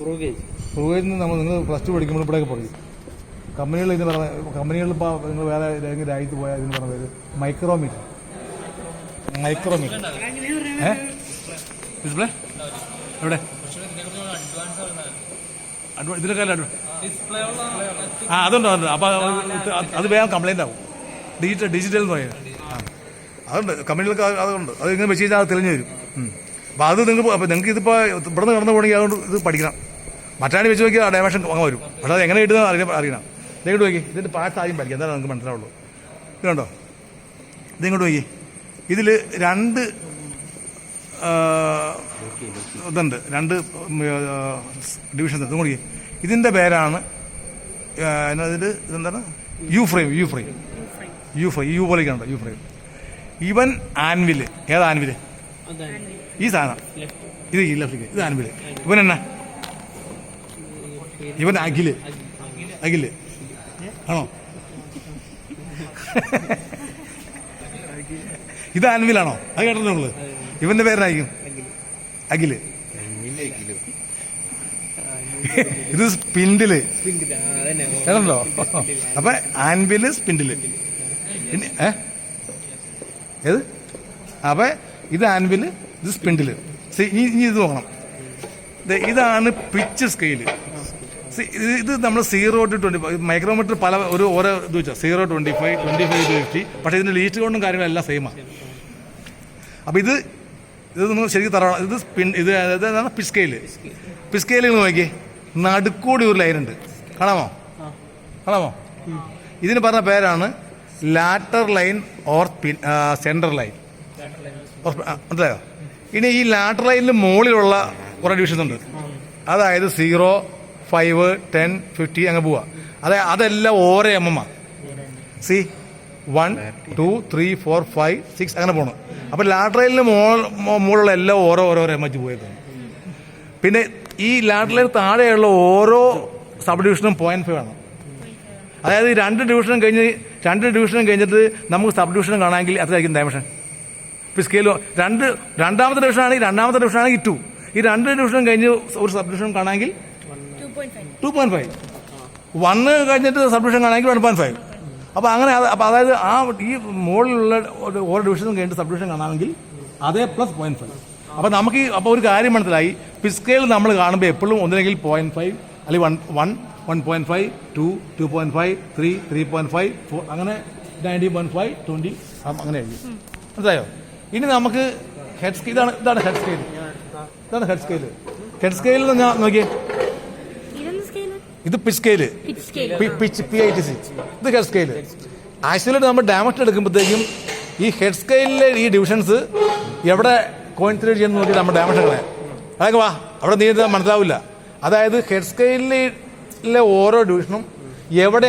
പ്രൂവേജിൽ നിന്ന് നിങ്ങൾ plus two പഠിക്കുമ്പോൾ ഇവിടെയൊക്കെ പറയും കമ്പനികൾ ഇതിന് പറഞ്ഞ കമ്പനികളിൽ ഇപ്പോൾ നിങ്ങൾ വേറെ ഏതെങ്കിലും രാജ്യത്ത് പോയാൽ ഇതിന് പറഞ്ഞ പേര് മൈക്രോമീറ്റർ ഡിസ്പ്ലേ എവിടെ ഇതിലൊക്കെ അതുണ്ടോ അപ്പോൾ അത് വേഗം കംപ്ലൈൻ്റ് ആവും ഡിജിറ്റൽ എന്ന് പറയുന്നത് അതുണ്ട് കമ്പനികൾക്ക് അതുണ്ട് അത് ഇങ്ങനെ വെച്ച് കഴിഞ്ഞാൽ അത് തെളിഞ്ഞു വരും അപ്പോൾ അത് നിങ്ങൾക്ക് ഇതിപ്പോൾ ഇവിടെ നിന്ന് കടന്നു പോകണമെങ്കിൽ അതുകൊണ്ട് ഇത് പഠിക്കണം മറ്റാണി വെച്ച് നോക്കിയാൽ ഡയമെൻഷൻ വാങ്ങാൻ വരും പക്ഷേ അത് എങ്ങനെ കിട്ടുന്നത് അറിയണം ഇതിങ്ങോട്ട് നോക്കി ഇതിൻ്റെ പാർട്സ് ആദ്യം പഠിക്കാം എന്താണ് നിങ്ങൾക്ക് മനസ്സിലാവുള്ളൂ ഇത് കണ്ടോ ഇതിങ്ങോട്ട് നോക്കി ഇതിൽ രണ്ട് ഇതുണ്ട് രണ്ട് ഡിവിഷൻസ് ഇത് നോക്കി ഇതിൻ്റെ പേരാണ് ഇതെന്താണ് യു പോലെയൊക്കെയുണ്ട് യു ഫ്രെയിം ഇവൻ ആൻവില് ഏതാ ആൻവില് ഈ സാധനം ഇത് ലെഫ്റ്റിക്ക് ഇത് ആൻവില് ഇവൻ എന്നാ ഇവൻ അഖില് ആണോ ഇത് ആൻവിലാണോ അത് കേട്ടോ നിങ്ങള് ഇവന്റെ പേരായിരിക്കും അഖില് ഇത് സ്പിൻഡില് കേട്ടോ അപ്പൊ ആൻവില് സ്പിൻഡില് ഏത് അപ്പൊ ഇത് ആൻവില് ഇത് സ്പിൻഡില് ഇനി ഇത് നോക്കണം ഇതാണ് പിച്ച് സ്കെയില് ഇത് നമ്മൾ 0 to 25 മൈക്രോമീറ്റർ പല ഓരോ ഇത് വെച്ചാൽ 0 to 25 25 to 50 പക്ഷേ ഇതിന്റെ ലീസ്റ്റ് കൊണ്ടും കാര്യങ്ങളെല്ലാം സെയിമാണ് അപ്പൊ ഇത് നിങ്ങൾ ശരിക്കും തറ ഇത് ഇതാണ് പിച്ച് സ്കെയില് നോക്കി നടുക്കൂടി ഒരു ലൈൻ ഉണ്ട് കാണാമോ ഇതിന് പറഞ്ഞ പേരാണ് lateral line or central line മനസ്സിലായോ ഇനി ഈ ലാറ്റർ ലൈനിന് മുകളിലുള്ള കുറേ ഡിവിഷൻസ് ഉണ്ട് അതായത് 0, 5, 10, 50 അങ്ങ് പോവാ അതെല്ലാം ഓരോ എമ്മാണ് സി 1, 2, 3, 4, 5, 6 അങ്ങനെ പോകണം അപ്പം ലാറ്റർ ലൈനിന് മുകളിലുള്ള എല്ലാം ഓരോ എം എച്ച് പോയേക്കുന്നു പിന്നെ ഈ ലാറ്റർ ലൈൻ താഴെയുള്ള ഓരോ സബ് ഡിവിഷനും 0.5 ആണ് അതായത് ഈ രണ്ട് ഡിവിഷനും കഴിഞ്ഞിട്ട് നമുക്ക് സബ് ഡിവിഷനും കാണാമെങ്കിൽ അത്രയായിരിക്കും ഡയമെൻഷൻ ഇപ്പോൾ സ്കെയിലോ രണ്ടാമത്തെ ഡിവിഷൻ ആണെങ്കിൽ 2 ഈ രണ്ട് ഡിവിഷനും കഴിഞ്ഞ് ഒരു സബ് ഡിവിഷൻ കാണാമെങ്കിൽ 2.5 1 കഴിഞ്ഞിട്ട് സബ് ഡിവിഷൻ കാണാമെങ്കിൽ 1.5 അപ്പോൾ അങ്ങനെ അപ്പോൾ അതായത് ആ ഈ മുകളിലുള്ള ഓരോ ഡിവിഷനും കഴിഞ്ഞിട്ട് സബ് ഡിവിഷൻ കാണാമെങ്കിൽ അതേ പ്ലസ് 0.5 അപ്പോൾ നമുക്ക് അപ്പോൾ ഒരു കാര്യം മനസ്സിലായി പിസ്കെയിൽ നമ്മൾ കാണുമ്പോൾ എപ്പോഴും ഒന്നില്ലെങ്കിൽ 0.5 അല്ലെങ്കിൽ 1.5 2 2.5 3 3.5 4 അങ്ങനെ 19.5 20 അങ്ങനെ ആയിരിക്കും മനസ്സിലായോ ഇനി നമുക്ക് ഇതാണ് ഹെഡ് സ്കെയിൽ ഞാൻ നോക്കിയേ ഇത് പിച്ച് സ്കെയില് PITC ഇത് ഹെഡ് സ്കെയില് ആക്ച്വലി നമ്മൾ ഡയമെൻഷൻ എടുക്കുമ്പോഴത്തേക്കും ഈ ഹെഡ് സ്കെയിലിലെ ഈ ഡിവിഷൻസ് എവിടെ കോയിൻസിഡേറ്റ് ചെയ്യുന്ന നോക്കി നമ്മുടെ ഡയമെൻഷൻ കളയാം അതൊക്കെ വാ അവിടെ നീ മനസ്സിലാവില്ല അതായത് ഹെഡ് സ്കെയിലിലെ ഓരോ ഡിവിഷനും എവിടെ